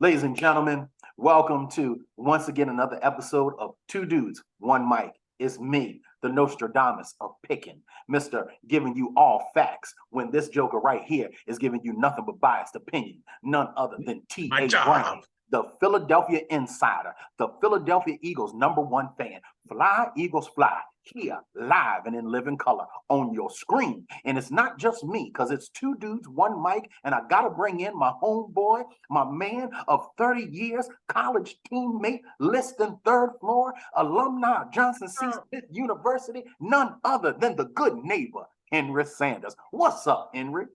Ladies and gentlemen, welcome to once again another episode of Two Dudes, One Mic. It's me, the Nostradamus of Picking, Mr. Giving you all facts when this joker right here is giving you nothing but biased opinion, none other than T.A. Brown, the Philadelphia insider, the Philadelphia Eagles #1 fan. Fly, Eagles, fly. Here, live and in living color on your screen. And it's not just me, because it's Two Dudes, One Mic, and I got to bring in my homeboy, my man of 30 years, college teammate, listing third floor, alumni of Johnson C. Smith University, none other than the good neighbor, Henry Sanders. What's up, Henry?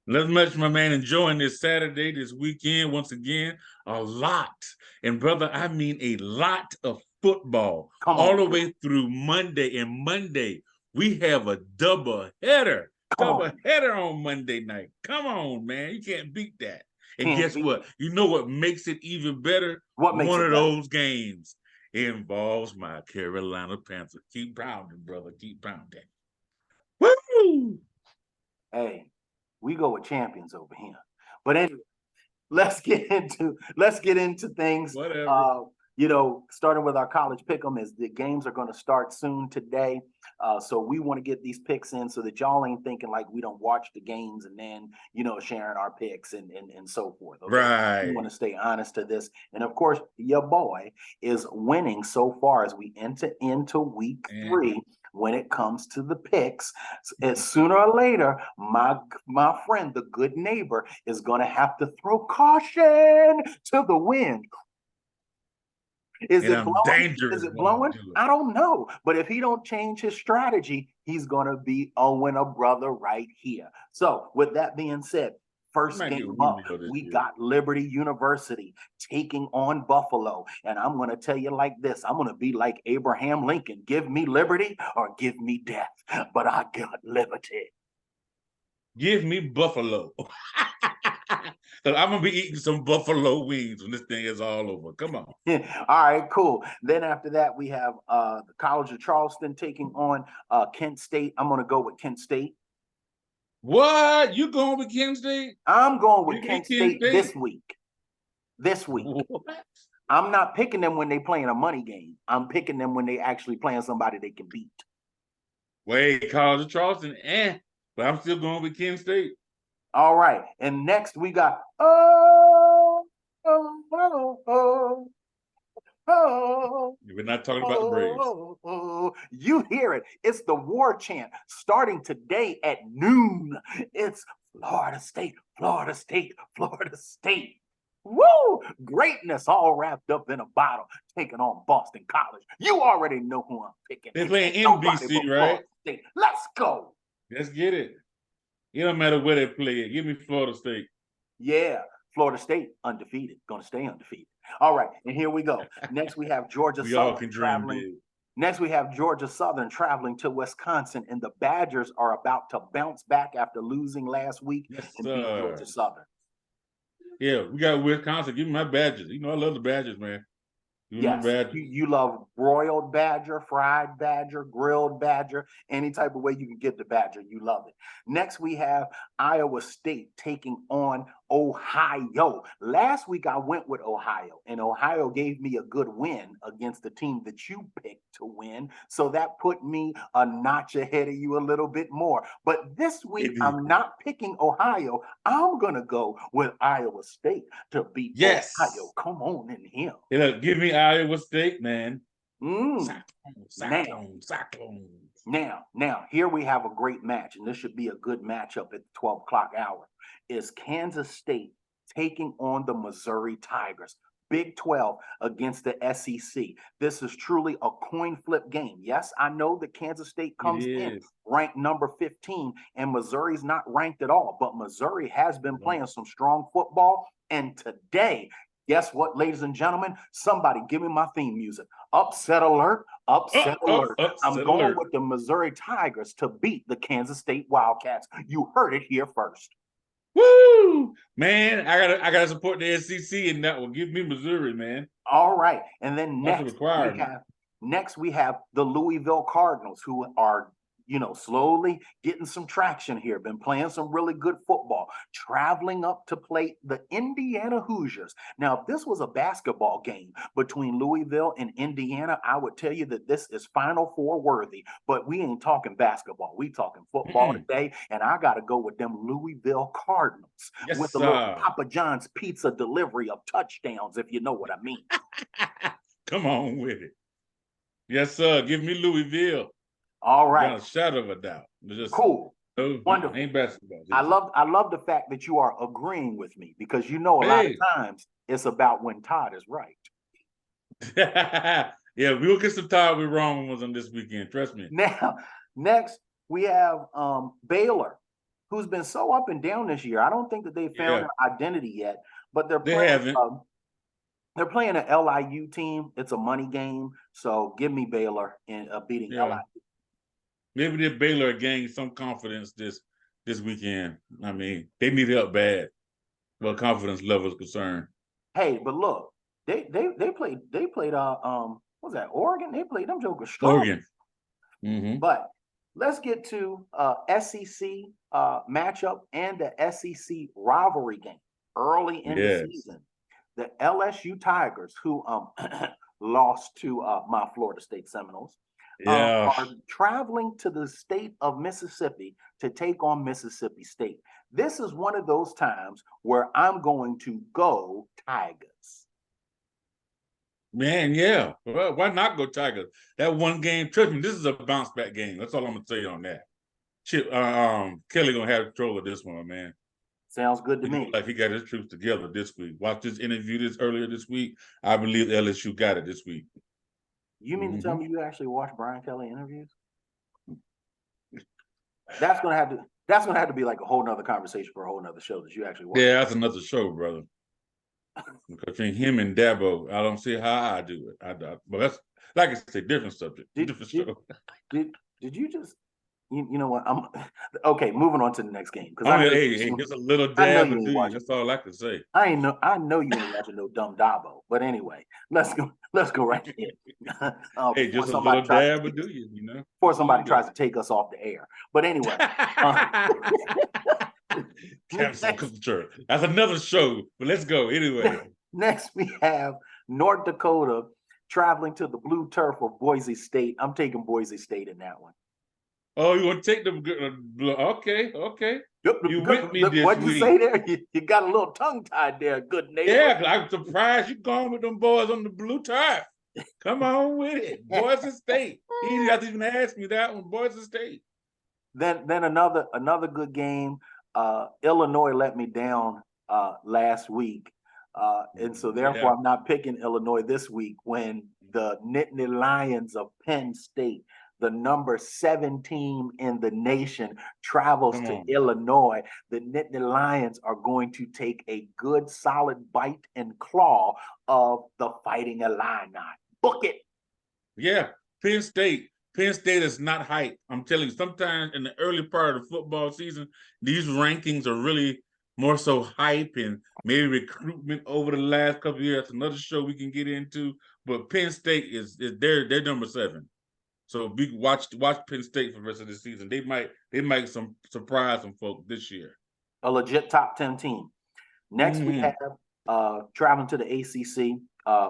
Not much, my man. Enjoying this Saturday, this weekend. Once again, a lot. And brother, I mean a lot of football. All the way through Monday. And Monday, we have a double header. Double header on Monday night. Come on, man. You can't beat that. And guess what? You know what makes it even better? What makes One it of better? those games involves my Carolina Panthers. Keep pounding, brother. Keep pounding. Woo! Hey, we go with champions over here. But anyway, let's get into things. Whatever. Starting with our college pick'em, is the games are going to start soon today. So we want to get these picks in so that y'all ain't thinking like we don't watch the games and then, sharing our picks and so forth. Okay? Right. We want to stay honest to this. And of course, your boy is winning so far as we enter into week 3. When it comes to the picks, as sooner or later, my friend, the good neighbor, is going to have to throw caution to the wind. Is it blowing? Is it blowing? I don't know. But if he don't change his strategy, he's going to be owing a brother right here. So with that being said, first game up, we got Liberty University taking on Buffalo. And I'm going to tell you like this. I'm going to be like Abraham Lincoln. Give me liberty or give me death. But I got liberty. Give me Buffalo. I'm going to be eating some buffalo wings when this thing is all over. Come on. Yeah. All right, cool. Then after that, we have the College of Charleston taking on Kent State. I'm going to go with Kent State. What? You going with Kent State? I'm going with Kent State this week. This week. What? I'm not picking them when they playing a money game. I'm picking them when they actually playing somebody they can beat. Wait, College of Charleston, but I'm still going with Kent State. All right. And next we got we're not talking about the Braves. You hear it. It's the war chant starting today at noon. It's Florida State, Florida State, Florida State. Woo! Greatness all wrapped up in a bottle, taking on Boston College. You already know who I'm picking. They're playing NBC, right? Let's go. Let's get it. It don't matter where they play it. Give me Florida State. Yeah, Florida State undefeated. Going to stay undefeated. All right, and here we go. Next, we have Georgia Southern traveling. Next, we have Georgia Southern traveling to Wisconsin, and the Badgers are about to bounce back after losing last week and beat Georgia Southern. Yeah, we got Wisconsin. Give me my Badgers. You know I love the Badgers, man. Yes, you love broiled badger, fried badger, grilled badger, any type of way you can get the badger, you love it. Next, we have Iowa State taking on Ohio. Last week, I went with Ohio, and Ohio gave me a good win against the team that you picked to win. So that put me a notch ahead of you a little bit more. But this week, I'm not picking Ohio. I'm going to go with Iowa State to beat Ohio. Come on in here. Yeah, give me Iowa State, man. Cyclones. Now, here we have a great match, and this should be a good matchup at the 12 o'clock hour. Is Kansas State taking on the Missouri Tigers? Big 12 against the SEC. This is truly a coin flip game. Yes, I know that Kansas State comes in ranked number 15, and Missouri's not ranked at all, but Missouri has been playing some strong football, and today, guess what, ladies and gentlemen? Somebody give me my theme music. Upset alert, upset alert. I'm going with the Missouri Tigers to beat the Kansas State Wildcats. You heard it here first. Woo! Man, I gotta support the SEC in that one. Give me Missouri, man. All right. And then next we have the Louisville Cardinals, who are slowly getting some traction here. Been playing some really good football, traveling up to play the Indiana Hoosiers. Now, if this was a basketball game between Louisville and Indiana, I would tell you that this is Final Four worthy, but we ain't talking basketball. We talking football today, and I got to go with them Louisville Cardinals with a little Papa John's pizza delivery of touchdowns, if you know what I mean. Come on with it. Yes, sir. Give me Louisville. All right. Without a shadow of a doubt. Cool. Wonderful. Ain't basketball. I love the fact that you are agreeing with me, because a lot of times it's about when Todd is right. Yeah, we'll get some Todd with wrong ones on this weekend. Trust me. Now, next we have Baylor, who's been so up and down this year. I don't think that they found their identity yet, but they're playing an LIU team. It's a money game, so give me Baylor in beating LIU. Maybe the Baylor gained some confidence this weekend. I mean, they need help bad, where confidence level is concerned. Hey, but look, they played what was that, Oregon? They played them jokers strong. Oregon. Mm-hmm. But let's get to SEC matchup and the SEC rivalry game early in the season. The LSU Tigers, who lost to my Florida State Seminoles, are traveling to the state of Mississippi to take on Mississippi State. This is one of those times where I'm going to go Tigers. Man, yeah. Well, why not go Tigers? That one game, trust me, this is a bounce back game. That's all I'm gonna tell you on that. Kelly gonna have control of this one, man. Sounds good to me. Like he got his troops together this week. Watch this interview earlier this week. I believe LSU got it this week. You mean to tell me you actually watched Brian Kelly interviews? That's gonna have to be like a whole nother conversation for a whole nother show that you actually watch. Yeah, that's another show, brother. Between him and Dabo, I don't see how I do it. But that's, like I said, different subject. Different show. Did you just? You know what? I'm okay. Moving on to the next game, because it's a little dab. That's all I can say. I know you ain't watching no dumb Dabo, but anyway, let's go right here. Just a little dab, but do you know? Before somebody tries to take us off the air, but anyway. That's another show, but let's go anyway. Next, we have North Dakota traveling to the blue turf of Boise State. I'm taking Boise State in that one. Oh, you want to take them? Okay. You with me this What'd week. You say there? You got a little tongue tied there, good neighbor. Yeah, I'm surprised you gone with them boys on the blue turf. Come on with it. Boise State. He didn't have to even ask me that one. Boise State. Then another good game. Illinois let me down last week. And so therefore I'm not picking Illinois this week when the Nittany Lions of Penn State, the number 7 team in the nation, travels to Illinois. The Nittany Lions are going to take a good solid bite and claw of the Fighting Illini. Book it. Yeah, Penn State is not hype. I'm telling you, sometimes in the early part of the football season, these rankings are really more so hype and maybe recruitment over the last couple of years. That's another show we can get into. But Penn State is they're number 7. So we watch Penn State for the rest of the season. They might surprise some folks this year. A legit top 10 team. Next, we have traveling to the ACC,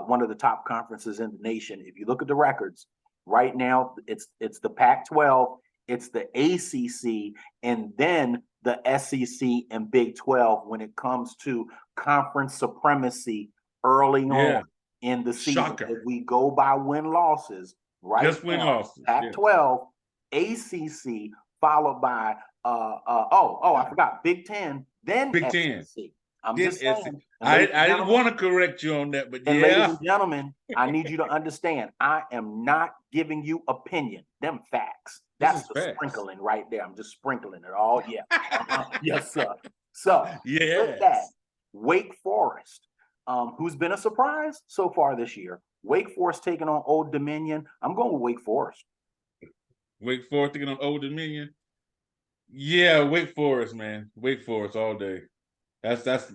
one of the top conferences in the nation. If you look at the records, right now it's the Pac-12, it's the ACC, and then the SEC and Big 12 when it comes to conference supremacy early on in the season. Shocker. If we go by win-losses, right? Just win-losses. Pac-12, ACC, followed by I forgot, Big 10, then Big SEC. 10. I'm just saying. I didn't want to correct you on that, but ladies and gentlemen, I need you to understand, I am not giving you opinion, them facts. That's the sprinkling right there. I'm just sprinkling it all. Yeah. Yes, sir. So with that, Wake Forest, who's been a surprise so far this year. Wake Forest taking on Old Dominion. I'm going with Wake Forest. Wake Forest taking on Old Dominion. Yeah, Wake Forest, man. Wake Forest all day. That's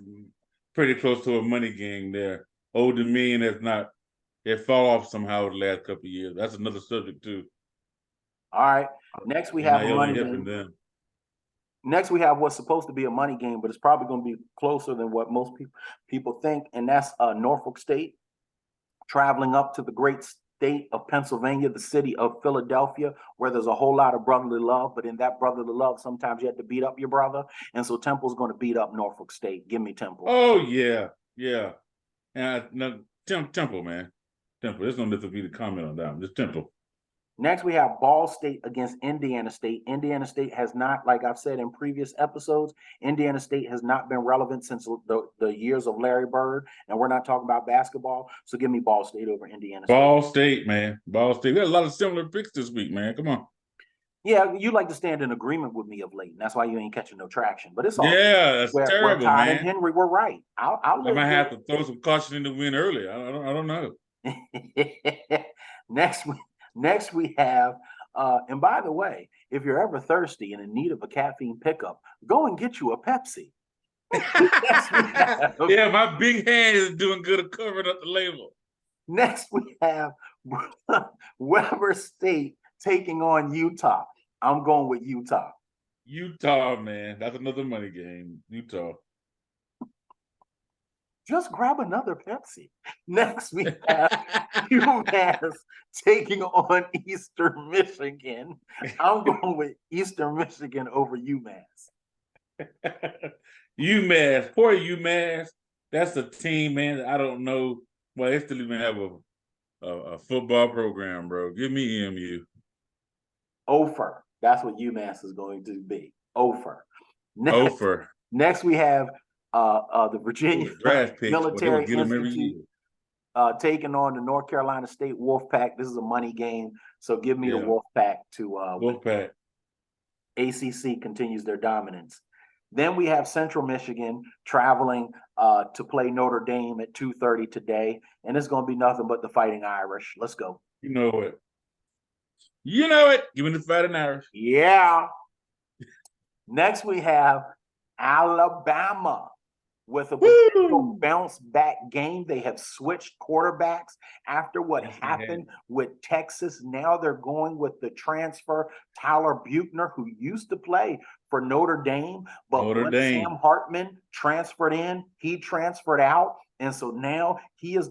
pretty close to a money game there. Old Dominion has not. They fall off somehow the last couple of years. That's another subject too. All right. Next we have a NIL ain't money helping game. them. Next we have what's supposed to be a money game, but it's probably going to be closer than what most people think, and that's Norfolk State traveling up to the great state of Pennsylvania, the city of Philadelphia, where there's a whole lot of brotherly love. But in that brotherly love, sometimes you have to beat up your brother, and so Temple's going to beat up Norfolk State. Give me Temple. Oh yeah. And no, Temple, man. Temple. There's no need for me to comment on that one. Just Temple. Next, we have Ball State against Indiana State. Indiana State has not, like I've said in previous episodes, Indiana State has not been relevant since the years of Larry Bird, and we're not talking about basketball. So give me Ball State over Indiana State. Ball State, man. Ball State. We had a lot of similar picks this week, man. Come on. Yeah, you like to stand in agreement with me of late, and that's why you ain't catching no traction. But it's all that's where terrible, Todd man. and Henry were right. I might have to throw some caution in the wind early. I don't know. Next we have, and by the way, if you're ever thirsty and in need of a caffeine pickup, go and get you a Pepsi. Yeah, my big hand is doing good at covering up the label. Next we have Weber State taking on Utah. I'm going with Utah. Utah, man. That's another money game. Utah. Just grab another Pepsi. Next, we have UMass taking on Eastern Michigan. I'm going with Eastern Michigan over UMass. UMass, poor UMass. That's a team, man, that I don't know. Well, they still even have a football program, bro. Give me EMU. Ofer. That's what UMass is going to be. Ofer. Ofer. Next, we have the Virginia Military Institute taking on the North Carolina State Wolfpack. This is a money game, so give me the Wolfpack to Wolfpack. ACC continues their dominance. Then we have Central Michigan traveling to play Notre Dame at 2:30 today, and it's going to be nothing but the Fighting Irish. Let's go. You know it. You know it. Give me the Fighting Irish. Yeah. Next, we have Alabama with a potential bounce back game. They have switched quarterbacks after what happened with Texas. Now they're going with the transfer, Tyler Buchner, who used to play for Notre Dame, but when Sam Hartman transferred in, he transferred out. And so now he is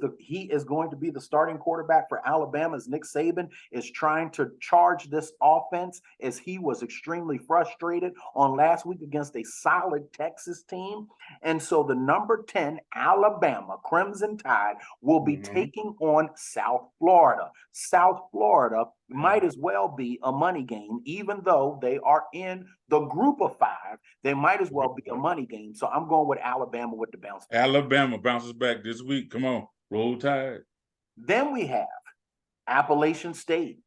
going to be the starting quarterback for Alabama as Nick Saban is trying to charge this offense as he was extremely frustrated on last week against a solid Texas team. And so the number 10 Alabama Crimson Tide will be taking on South Florida. South Florida might as well be a money game, even though they are in the group of 5. They might as well be a money game. So I'm going with Alabama with the bounce back. Alabama bounces back this week. Come on, roll Tide. Then we have Appalachian State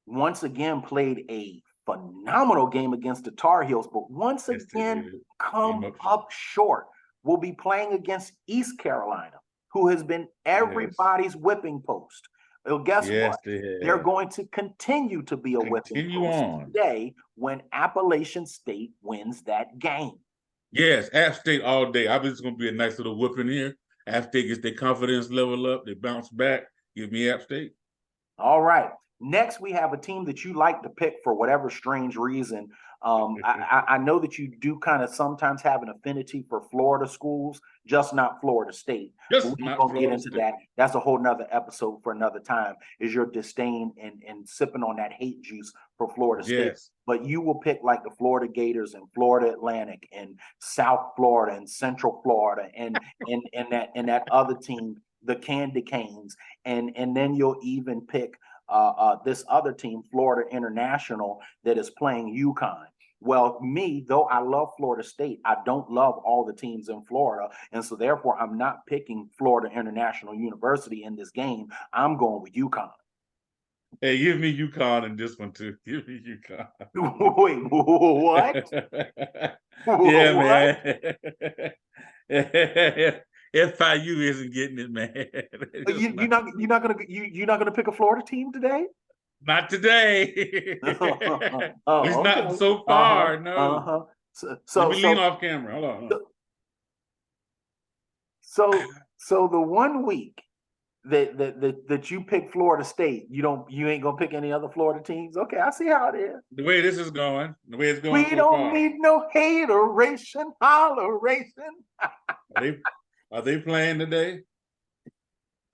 once again played a phenomenal game against the Tar Heels, but once again come up short. We'll be playing against East Carolina, who has been everybody's whipping post. Well, guess what? They're going to continue to be a whipping post today when Appalachian State wins that game. Yes, App State all day. I think it's going to be a nice little whipping here. App State gets their confidence level up. They bounce back. Give me App State. All right. Next, we have a team that you like to pick for whatever strange reason. I know that you do kind of sometimes have an affinity for Florida schools, just not Florida State. Just we're going to get into that. That's a whole nother episode for another time, is your disdain and sipping on that hate juice for Florida State. Yes. But you will pick like the Florida Gators and Florida Atlantic and South Florida and Central Florida and that other team, the Candy Canes. And then you'll even pick this other team, Florida International, that is playing UConn. Well, me, though I love Florida State, I don't love all the teams in Florida. And so therefore, I'm not picking Florida International University in this game. I'm going with UConn. Hey, give me UConn in this one, too. Give me UConn. Wait, what? Yeah, man. FIU isn't getting it, man. You're not gonna pick a Florida team today? Not today. At least not so far. No. So let me lean off camera. Hold on. So the 1 week that you pick Florida State. You ain't gonna pick any other Florida teams. Okay, I see how it is. The way this is going, the way it's going We so don't far. need no hateration, holleration. Are they playing today?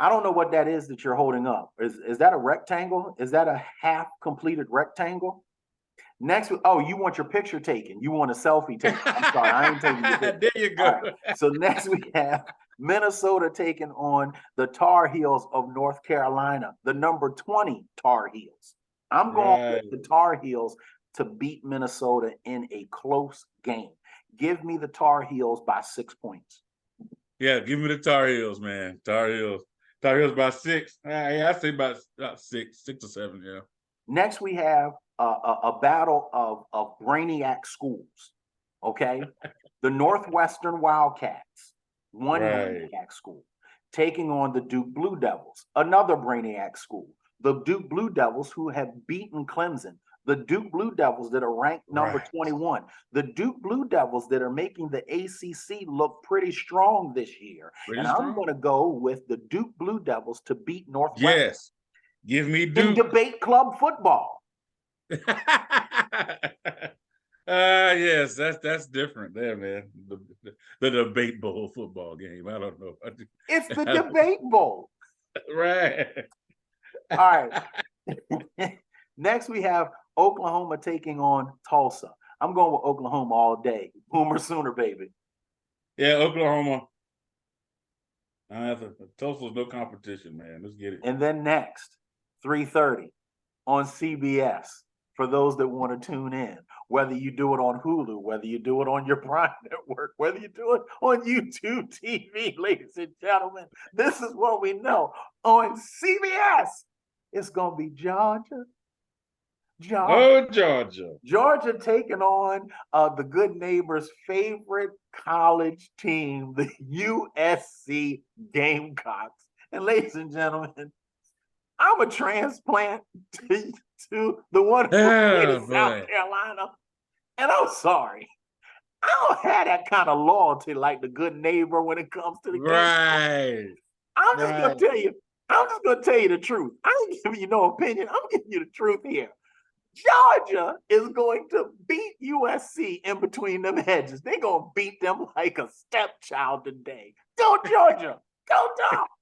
I don't know what that is that you're holding up. Is that a rectangle? Is that a half completed rectangle? Next, oh, you want your picture taken. You want a selfie taken. I'm sorry, I ain't taking your picture. There you go. All right. So next we have Minnesota taking on the Tar Heels of North Carolina, the number 20 Tar Heels. I'm going with the Tar Heels to beat Minnesota in a close game. Give me the Tar Heels by 6 points. Yeah, give me the Tar Heels, man. Tar Heels by 6. I say about 6 or 7, yeah. Next, we have a battle of brainiac schools. Okay, the Northwestern Wildcats, one brainiac school, taking on the Duke Blue Devils, another brainiac school. The Duke Blue Devils, who have beaten Clemson, the Duke Blue Devils that are ranked number 21, the Duke Blue Devils that are making the ACC look pretty strong this year. I'm going to go with the Duke Blue Devils to beat Northwestern. Yes, give me Duke. In debate club football. Yes, that's different there, man. The debate bowl football game. I don't know. It's the debate bowl. Right. All right. Next, we have Oklahoma taking on Tulsa. I'm going with Oklahoma all day. Boomer Sooner, baby. Yeah, Oklahoma. Tulsa's no competition, man. Let's get it. And then next, 3:30 on CBS. For those that want to tune in, whether you do it on Hulu, whether you do it on your Prime Network, whether you do it on YouTube TV, ladies and gentlemen, this is what we know. On CBS, it's going to be Georgia. Georgia taking on the good neighbor's favorite college team, the USC Gamecocks. And ladies and gentlemen, I'm a transplant to the one in South Carolina. And I'm sorry. I don't have that kind of loyalty like the good neighbor when it comes to the game. I'm just gonna tell you the truth. I ain't giving you no opinion. I'm giving you the truth here. Georgia is going to beat USC in between them hedges. They're gonna beat them like a stepchild today. Go Georgia! Go Dogs!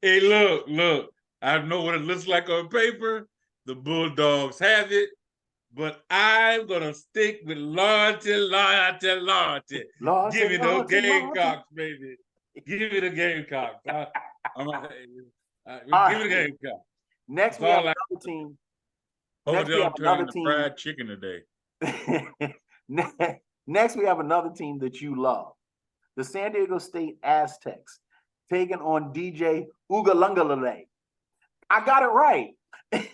Hey, look. I know what it looks like on paper. The Bulldogs have it, but I'm gonna stick with loyalty. Give me those Gamecocks, baby. Give me the Gamecocks. Give me the Gamecocks. Next, we have another team. Next, we have another team. Fried chicken today. Next, we have another team that you love. The San Diego State Aztecs taking on DJ Ugalungalale. I got it right. You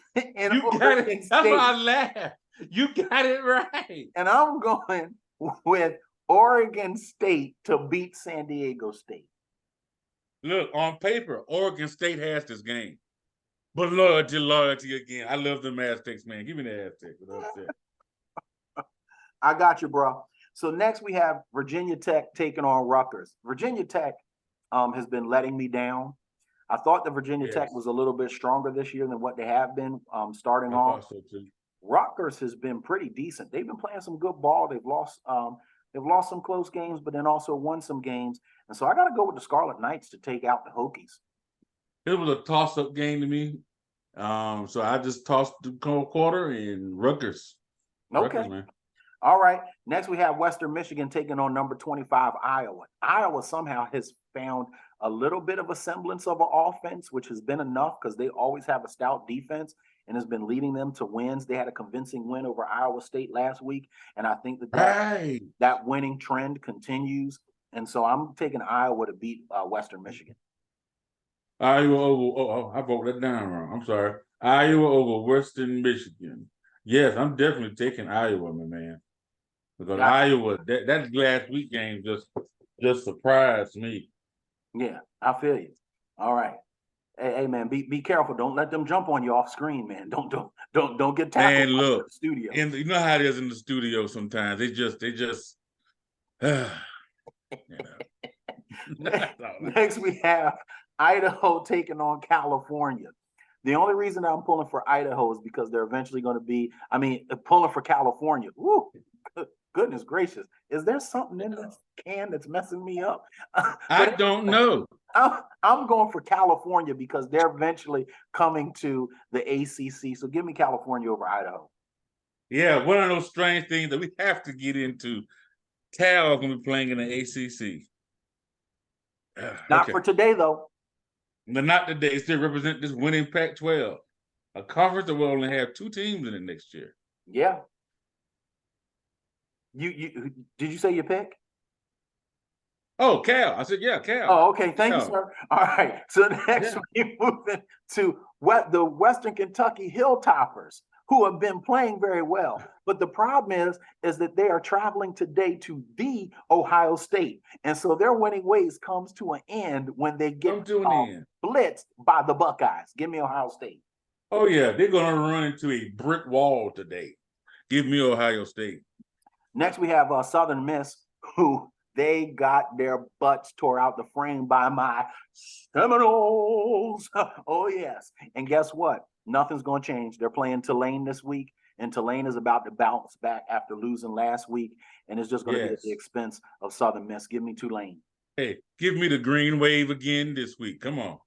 got it. That's why I laugh. You got it right. And I'm going with Oregon State to beat San Diego State. Look, on paper, Oregon State has this game. But loyalty again. I love them Aztecs, man. Give me the Aztecs. I got you, bro. So next we have Virginia Tech taking on Rutgers. Virginia Tech has been letting me down. I thought the Virginia Tech was a little bit stronger this year than what they have been starting off. So too. Rutgers has been pretty decent. They've been playing some good ball. They've lost some close games, but then also won some games. And so I got to go with the Scarlet Knights to take out the Hokies. It was a toss-up game to me. So I just tossed the quarter and Rutgers. Okay. Rutgers, man. All right. Next, we have Western Michigan taking on number 25, Iowa. Iowa somehow has found a little bit of a semblance of an offense, which has been enough because they always have a stout defense and has been leading them to wins. They had a convincing win over Iowa State last week, and I think that winning trend continues. And so I'm taking Iowa to beat Western Michigan. Iowa over, I wrote that down wrong. I'm sorry. Iowa over Western Michigan. Yes, I'm definitely taking Iowa, my man. Because Iowa, that last week game just surprised me. Yeah, I feel you. All right. Hey, man, be careful. Don't let them jump on you off screen, man. Don't get tackled. Man, look, in the studio. And you know how it is in the studio sometimes. They just you know. Next, we have Idaho taking on California. The only reason I'm pulling for Idaho is because they're eventually going to be, pulling for California. Woo, goodness gracious. Is there something in this can that's messing me up? I don't know. I'm going for California because they're eventually coming to the ACC. So give me California over Idaho. Yeah, one of those strange things that we have to get into. Cal is going to be playing in the ACC. Not for today, though. But not today. They still represent this winning Pac-12, a conference that will only have 2 teams in it next year. Yeah. You did you say your pick? Oh, Cal. I said, yeah, Cal. Oh, okay. Thank you, sir. All right. So next we move into the Western Kentucky Hilltoppers, who have been playing very well. But the problem is that they are traveling today to the Ohio State. And so their winning ways comes to an end when they get blitzed by the Buckeyes. Give me Ohio State. Oh, yeah. They're going to run into a brick wall today. Give me Ohio State. Next, we have Southern Miss, who they got their butts tore out the frame by my Seminoles. Oh, yes. And guess what? Nothing's going to change. They're playing Tulane this week, and Tulane is about to bounce back after losing last week, and it's just going to be at the expense of Southern Miss. Give me Tulane. Hey, give me the green wave again this week. Come on.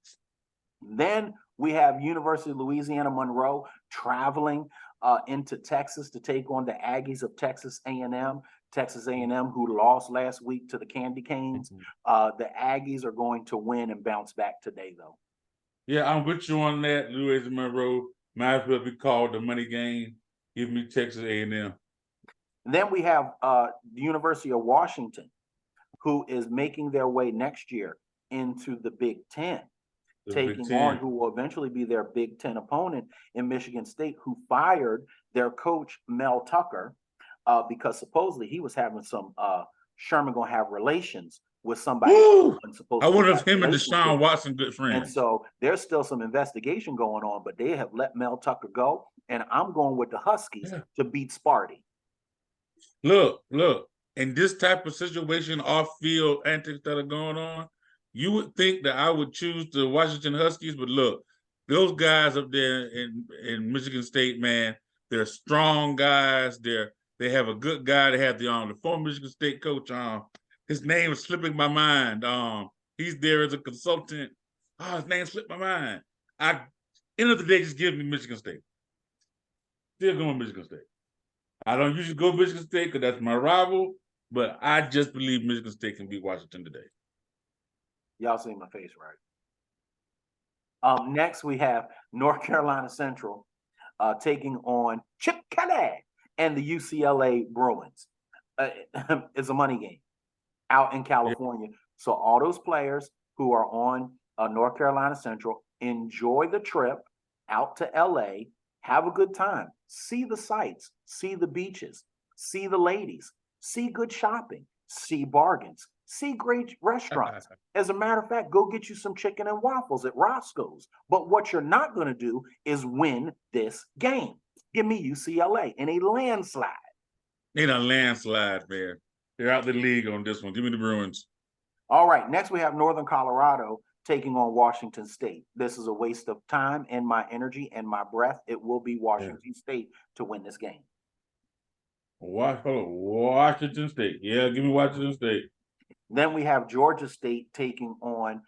Then we have University of Louisiana Monroe traveling into Texas to take on the Aggies of Texas A&M. Texas A&M, who lost last week to the Candy Canes. The Aggies are going to win and bounce back today, though. Yeah, I'm with you on that. Louisiana Monroe might as well be called the money game. Give me Texas A&M. Then we have the University of Washington, who is making their way next year into the Big Ten, taking on who will eventually be their Big Ten opponent in Michigan State, who fired their coach, Mel Tucker, because supposedly he was having some Sherman gonna have relations with somebody. I wonder if him and Deshaun Watson good friends. And so there's still some investigation going on, but they have let Mel Tucker go, and I'm going with the Huskies to beat Sparty. Look, in this type of situation, off-field antics that are going on, you would think that I would choose the Washington Huskies, but look, those guys up there in Michigan State, man, they're strong guys. They have a good guy. They have the former Michigan State coach. His name is slipping my mind. He's there as a consultant. His name slipped my mind. End of the day, just give me Michigan State. Still going Michigan State. I don't usually go Michigan State because that's my rival, but I just believe Michigan State can beat Washington today. Y'all see my face, right? Next, we have North Carolina Central taking on Chip Kelly and the UCLA Bruins. It's a money game out in California. Yeah. So all those players who are on North Carolina Central, enjoy the trip out to LA, have a good time, see the sights, see the beaches, see the ladies, see good shopping, see bargains, see great restaurants. As a matter of fact, go get you some chicken and waffles at Roscoe's. But what you're not going to do is win this game. Give me UCLA in a landslide. In a landslide, man. They're out the league on this one. Give me the Bruins. All right. Next, we have Northern Colorado taking on Washington State. This is a waste of time and my energy and my breath. It will be Washington State to win this game. Washington State. Yeah, give me Washington State. Then we have Georgia State taking on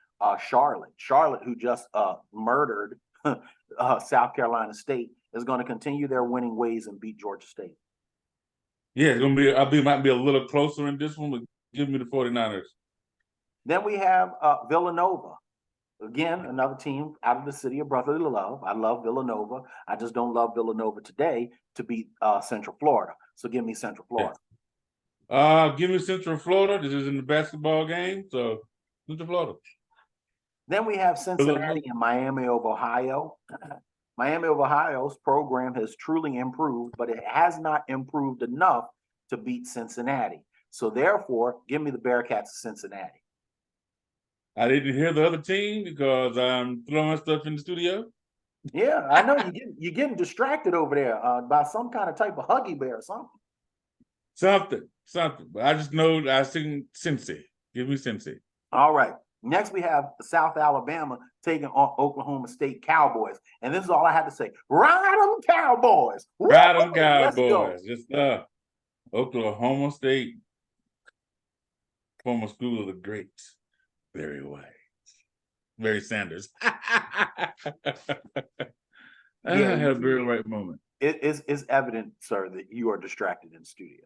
Charlotte. Charlotte, who just murdered South Carolina State, is going to continue their winning ways and beat Georgia State. Yeah, it's going to be, might be a little closer in this one, but give me the 49ers. Then we have Villanova. Again, another team out of the city of brotherly love. I love Villanova. I just don't love Villanova today to beat Central Florida. So give me Central Florida. Give me Central Florida. This is in the basketball game, so Central Florida. Then we have Cincinnati and Miami of Ohio. Miami of Ohio's program has truly improved, but it has not improved enough to beat Cincinnati. So therefore, give me the Bearcats of Cincinnati. I didn't hear the other team because I'm throwing stuff in the studio. Yeah, I know you're getting distracted over there by some kind of type of Huggy Bear or something. Something. But I just know I sing Cincy. Give me Cincy. All right. Next, we have South Alabama taking on Oklahoma State Cowboys. And this is all I have to say. Ride them Cowboys. Ride them Let's go. Cowboys. Just Oklahoma State, former school of the greats. Barry White. Barry Sanders. I had a Barry White moment. It's evident, sir, that you are distracted in the studio.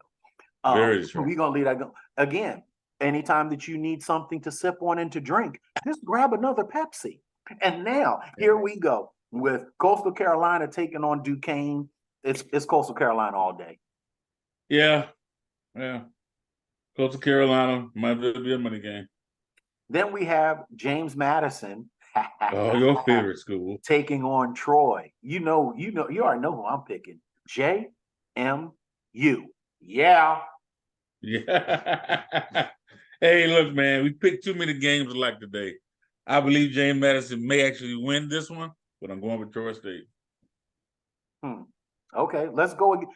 Very distracted. We're going to lead that again. Anytime that you need something to sip on and to drink, just grab another Pepsi. And now, here we go with Coastal Carolina taking on Duquesne. It's Coastal Carolina all day. Yeah. Coastal Carolina might be a money game. Then we have James Madison. Oh, your favorite school. Taking on Troy. You already know who I'm picking. JMU. Yeah. Hey, look, man, we picked too many games alike today. I believe James Madison may actually win this one, but I'm going with Troy State. Okay, let's go again.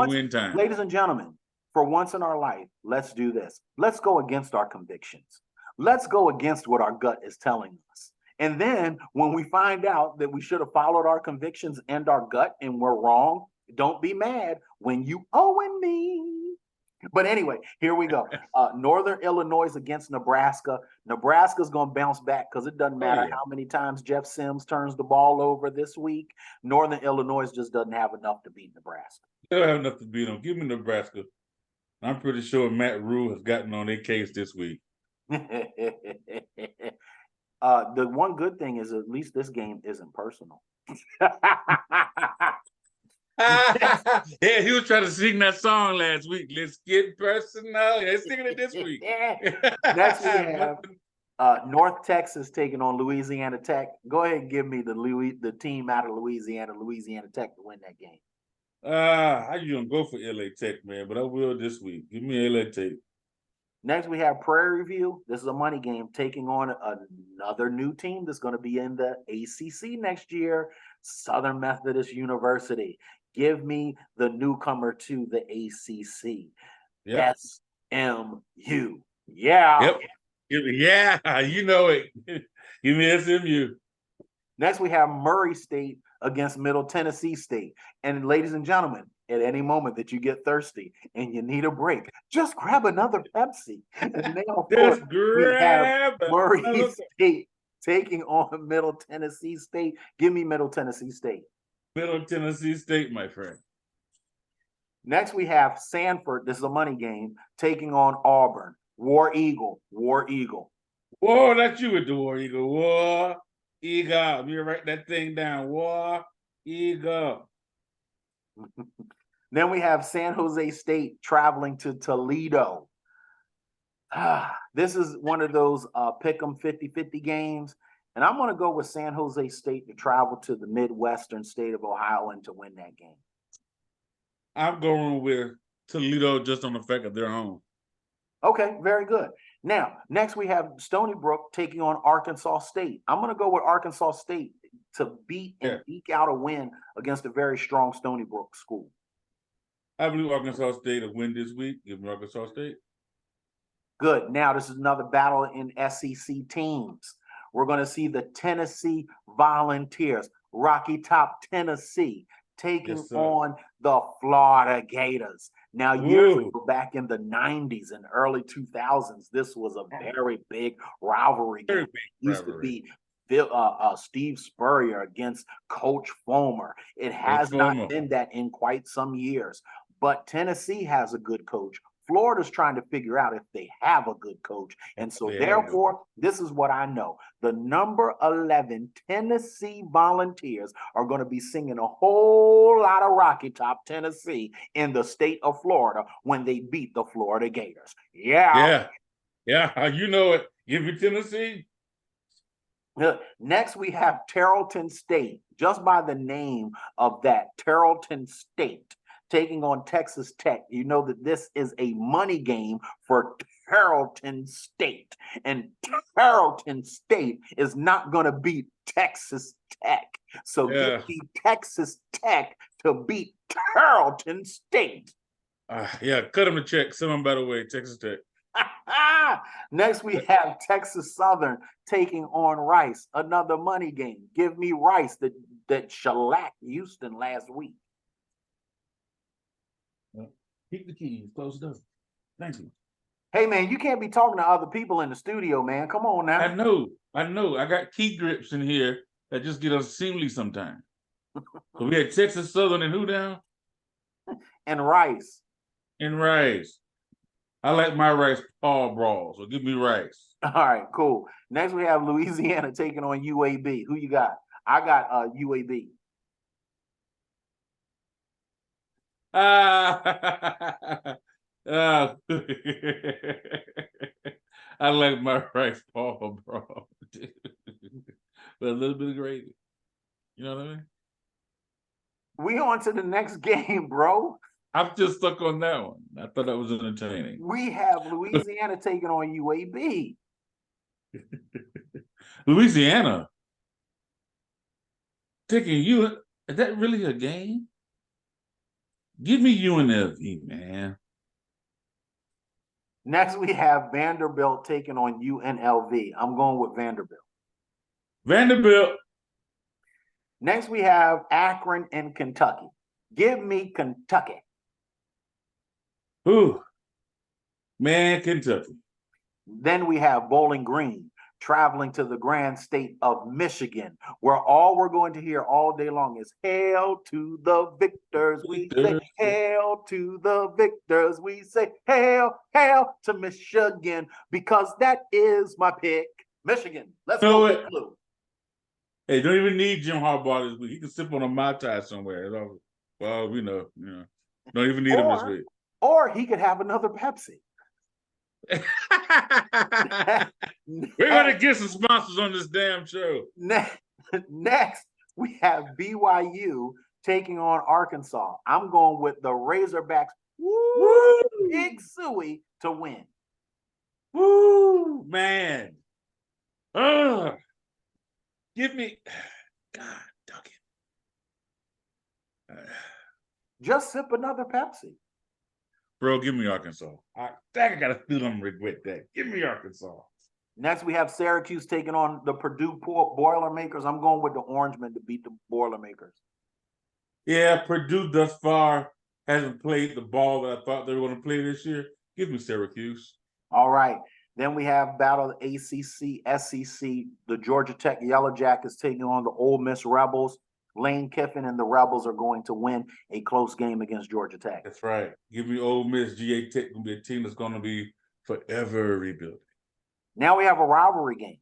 Win time. Ladies and gentlemen, for once in our life, let's do this. Let's go against our convictions. Let's go against what our gut is telling us. And then when we find out that we should have followed our convictions and our gut and we're wrong, don't be mad when you owing me. But anyway, here we go. Northern Illinois against Nebraska. Nebraska's going to bounce back because it doesn't matter how many times Jeff Sims turns the ball over this week. Northern Illinois just doesn't have enough to beat Nebraska. They don't have enough to beat them. Give me Nebraska. I'm pretty sure Matt Rule has gotten on their case this week. The one good thing is at least this game isn't personal. Yeah, he was trying to sing that song last week. Let's get personal. They're singing it this week. Next we have North Texas taking on Louisiana Tech. Go ahead and give me the team out of Louisiana Tech to win that game. I usually go for LA Tech, man, but I will this week. Give me LA Tech. Next, we have Prairie View. This is a money game taking on another new team that's going to be in the ACC next year, Southern Methodist University. Give me the newcomer to the ACC. Yep. SMU. Yeah. Yep. Yeah, you know it. Give me SMU. Next, we have Murray State against Middle Tennessee State. And ladies and gentlemen, at any moment that you get thirsty and you need a break, just grab another Pepsi. And now, just grab Murray State taking on Middle Tennessee State. Give me Middle Tennessee State. Middle Tennessee State, my friend. Next, we have Sanford. This is a money game taking on Auburn. War Eagle. Whoa, that's you with the War Eagle. War Eagle. Let me write that thing down. War Eagle. Then we have San Jose State traveling to Toledo. This is one of those pick 'em 50-50 games. And I'm going to go with San Jose State to travel to the Midwestern state of Ohio and to win that game. I'm going with Toledo just on the fact of their home. Okay, very good. Now, next we have Stony Brook taking on Arkansas State. I'm going to go with Arkansas State to beat and eke out a win against a very strong Stony Brook school. I believe Arkansas State will win this week. Give me Arkansas State. Good. Now, this is another battle in SEC teams. We're going to see the Tennessee Volunteers, Rocky Top, Tennessee, taking on the Florida Gators. Now, years ago, back in the 90s and early 2000s, this was a very big rivalry game. It used to be Steve Spurrier against Coach Fulmer. It has not been that in quite some years, but Tennessee has a good coach. Florida's trying to figure out if they have a good coach. And so therefore, this is what I know. The number 11 Tennessee Volunteers are going to be singing a whole lot of Rocky Top, Tennessee in the state of Florida when they beat the Florida Gators. Yeah, you know it. Give me Tennessee. Next, we have Tarleton State. Just by the name of that, Tarleton State, taking on Texas Tech. You know that this is a money game for Tarleton State. And Tarleton State is not going to beat Texas Tech. So give me Texas Tech to beat Tarleton State. Cut them a check. Send them by the way, Texas Tech. Next, we have Texas Southern taking on Rice. Another money game. Give me Rice that shellacked Houston last week. Keep the keys. Close the door. Thank you. Hey, man, you can't be talking to other people in the studio, man. Come on now. I know. I got key grips in here that just get unseemly sometimes. So we had Texas Southern and who down? And Rice. And Rice. I like my Rice Paul Brawl, so give me Rice. All right, cool. Next, we have Louisiana taking on UAB. Who you got? I got UAB. I like my Rice Paul Brawl, but a little bit of gravy. You know what I mean? We on to the next game, bro. I'm just stuck on that one. I thought that was entertaining. We have Louisiana taking on UAB. Louisiana taking you. Is that really a game? Give me UNLV, man. Next, we have Vanderbilt taking on UNLV. I'm going with Vanderbilt. Vanderbilt. Next, we have Akron and Kentucky. Give me Kentucky. Ooh, man, Kentucky. Then we have Bowling Green traveling to the grand state of Michigan, where all we're going to hear all day long is hail to the victors. We say hail to the victors. We say hail, hail to Michigan, because that is my pick. Michigan. Let's go with blue. Hey, don't even need Jim Harbaugh this week. He can sip on a Mai Tai somewhere. Well, we know. Don't even need him this week. Or he could have another Pepsi. We're gonna get some sponsors on this damn show. Next, we have BYU taking on Arkansas. I'm going with the Razorbacks. Woo! Big Suey to win. Woo, man. Give me, God, Duncan. Just sip another Pepsi. Bro, give me Arkansas. I got a feeling I'm gonna regret that. Give me Arkansas. Next, we have Syracuse taking on the Purdue Boilermakers. I'm going with the Orangemen to beat the Boilermakers. Yeah, Purdue thus far hasn't played the ball that I thought they were going to play this year. Give me Syracuse. All right. Then we have battle of ACC, SEC. The Georgia Tech Yellow Jackets taking on the Ole Miss Rebels. Lane Kiffin and the Rebels are going to win a close game against Georgia Tech. That's right. Give me Ole Miss. GA Tech going to be a team that's going to be forever rebuilding. Now we have a rivalry game.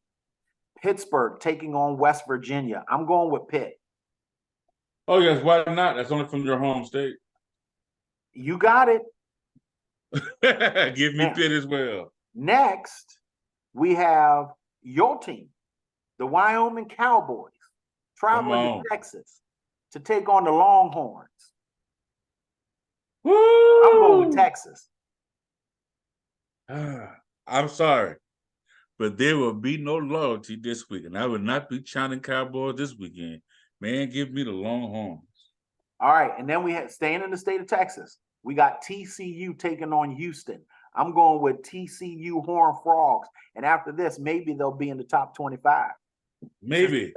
Pittsburgh taking on West Virginia. I'm going with Pitt. Oh, yes. Why not? That's only from your home state. You got it. Give me Pitt as well. Next, we have your team, the Wyoming Cowboys, traveling to Texas to take on the Longhorns. Woo! I'm going with Texas. I'm sorry, but there will be no loyalty this week, and I will not be chanting Cowboys this weekend. Man, give me the Longhorns. All right, and then we have, staying in the state of Texas, we got TCU taking on Houston. I'm going with TCU Horned Frogs, and after this, maybe they'll be in the top 25. Maybe.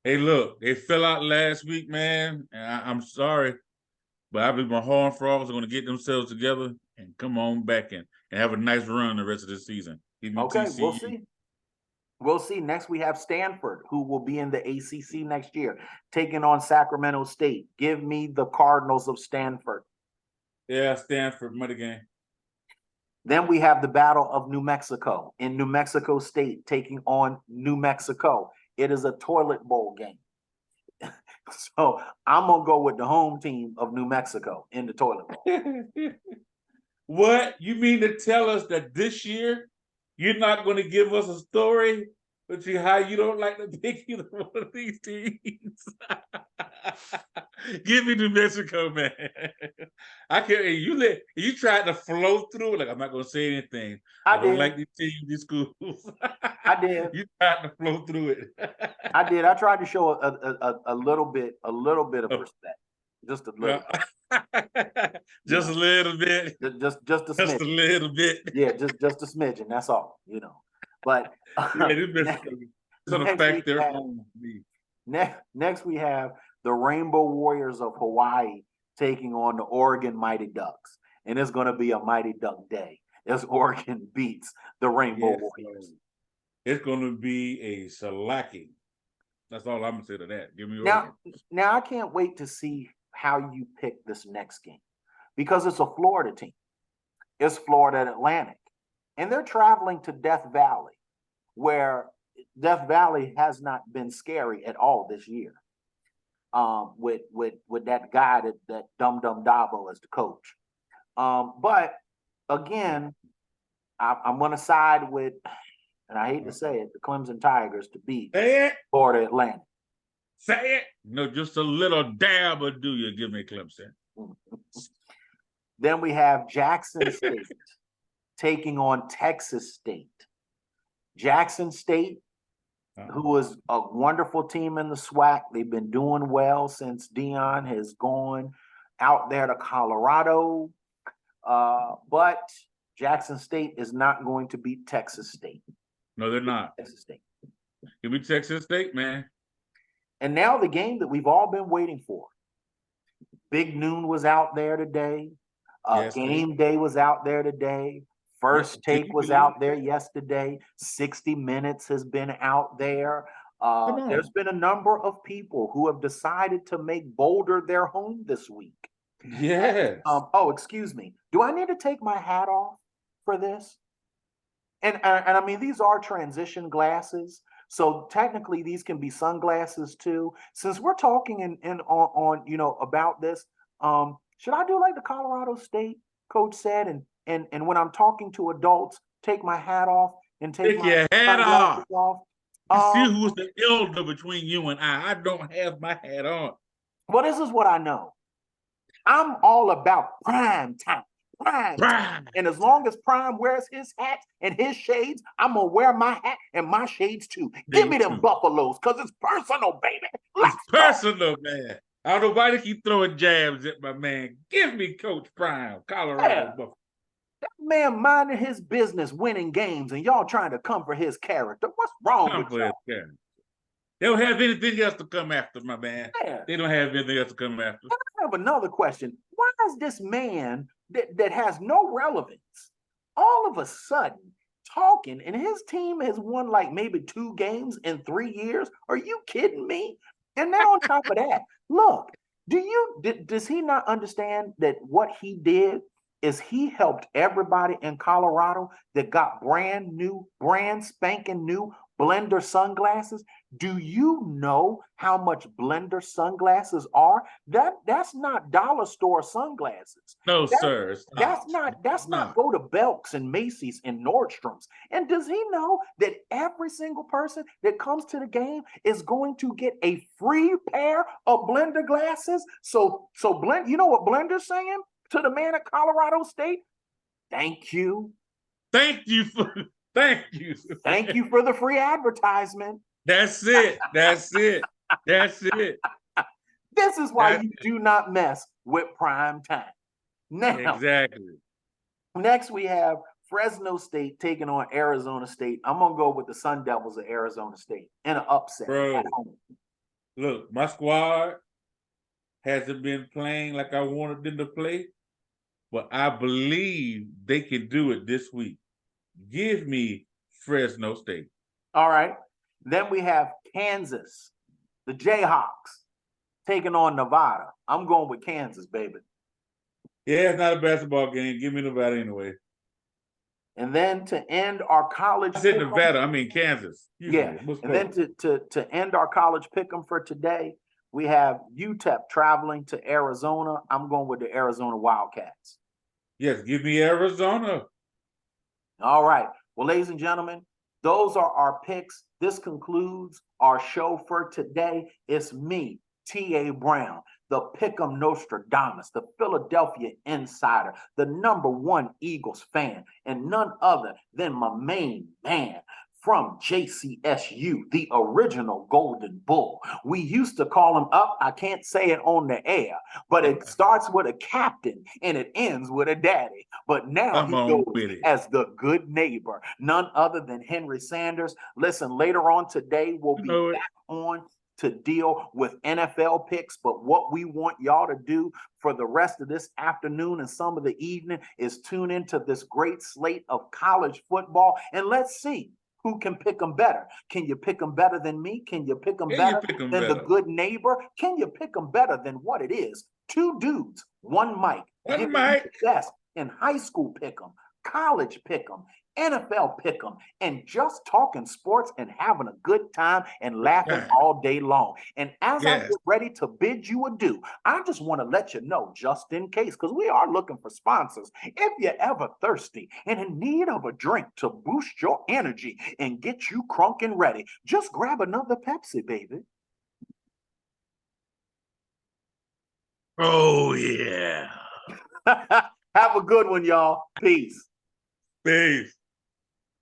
Hey, look, they fell out last week, man, and I'm sorry, but I believe my Horned Frogs are going to get themselves together and come on back and have a nice run the rest of the season. Okay, TCU. we'll see. We'll see. Next, we have Stanford, who will be in the ACC next year, taking on Sacramento State. Give me the Cardinals of Stanford. Yeah, Stanford, money game. Then we have the Battle of New Mexico in New Mexico State taking on New Mexico. It is a toilet bowl game. So I'm going to go with the home team of New Mexico in the toilet bowl. What? You mean to tell us that this year you're not going to give us a story but how you don't like to pick either one of these teams? Give me New Mexico, man. I can't. You tried to flow through it. Like, I'm not going to say anything. I don't like these teams, these schools. I did. You tried to flow through it. I did. I tried to show a little bit of respect. Just a little. Just a little bit. Just a smidgen. Just a little bit. Yeah, just a smidgen. That's all, But next we have the Rainbow Warriors of Hawaii taking on the Oregon Mighty Ducks, and it's going to be a Mighty Duck day as Oregon beats the Rainbow Warriors. It's going to be a shellacking. That's all I'm going to say to that. Give me Oregon. Now I can't wait to see how you pick this next game, because it's a Florida team. It's Florida Atlantic, and they're traveling to Death Valley, where Death Valley has not been scary at all this year. With that guy that Dum Dum Dabo as the coach. But again, I'm going to side with, and I hate to say it, the Clemson Tigers to beat Florida Atlantic. Say it. No, just a little dab or do you give me Clemson. Then we have Jackson State taking on Texas State. Jackson State, who is a wonderful team in the SWAC. They've been doing well since Dion has gone out there to Colorado. But Jackson State is not going to beat Texas State. No, they're not. Texas State. Give me Texas State, man. And now the game that we've all been waiting for. Big Noon was out there today. Game Day was out there today. First Take was out there yesterday. 60 Minutes has been out there. There's been a number of people who have decided to make Boulder their home this week. Yes. Excuse me. Do I need to take my hat off for this? And I mean, these are transition glasses. So technically these can be sunglasses too. Since we're talking on about this, should I do like the Colorado State coach said, and when I'm talking to adults, take my hat off and take your hat off. You see who's the elder between you and I. I don't have my hat on. Well, this is what I know. I'm all about prime time. Prime. And as long as Prime wears his hat and his shades, I'm going to wear my hat and my shades too. Give me them Buffaloes, because it's personal, baby. It's personal, man. I don't know why they keep throwing jabs at my man. Give me Coach Prime, Colorado Buffalo. That man minding his business, winning games, and y'all trying to come for his character. What's wrong with y'all? They don't have anything else to come after, my man. Yeah. They don't have anything else to come after. I have another question. Why is this man that has no relevance all of a sudden talking, and his team has won like maybe 2 games in 3 years? Are you kidding me? And now on top of that, look, does he not understand that what he did is he helped everybody in Colorado that got brand spanking new Blender sunglasses? Do you know how much Blender sunglasses are? That's not dollar store sunglasses. No, sir. That's not go to Belk's and Macy's and Nordstrom's. And does he know that every single person that comes to the game is going to get a free pair of Blender glasses? So Blend, you know what Blender's saying to the man at Colorado State? Thank you. Thank you for the free advertisement. That's it. This is why you do not mess with prime time. Now, exactly. Next, we have Fresno State taking on Arizona State. I'm going to go with the Sun Devils of Arizona State in an upset. Bro, look, my squad hasn't been playing like I wanted them to play, but I believe they can do it this week. Give me Fresno State. All right. Then we have Kansas, the Jayhawks, taking on Nevada. I'm going with Kansas, baby. Yeah, it's not a basketball game. Give me Nevada anyway. And then to end our college, I said Nevada. I mean Kansas. Yeah. And then to end our college pick'em for today, we have UTEP traveling to Arizona. I'm going with the Arizona Wildcats. Yes, give me Arizona. All right. Well, ladies and gentlemen, those are our picks. This concludes our show for today. It's me, T.A. Brown, the Pick'em Nostradamus, the Philadelphia Insider, the #1 Eagles fan, and none other than my main man, from JCSU, the original Golden Bull. We used to call him up. I can't say it on the air, but it starts with a captain and it ends with a daddy. But now he goes as the good neighbor, none other than Henry Sanders. Listen, later on today, we'll be back on to deal with NFL picks. But what we want y'all to do for the rest of this afternoon and some of the evening is tune into this great slate of college football, and let's see who can pick them better. Can you pick them better than me? Can you pick them better than the good neighbor? Can you pick them better than what it is? Two dudes, one mic. One mic. Best in high school pick them, college pick them, NFL pick them, and just talking sports and having a good time and laughing all day long. And as I get ready to bid you adieu, I just want to let you know, just in case, because we are looking for sponsors. If you're ever thirsty and in need of a drink to boost your energy and get you crunk and ready, just grab another Pepsi, baby. Oh, yeah. Have a good one, y'all. Peace. Peace.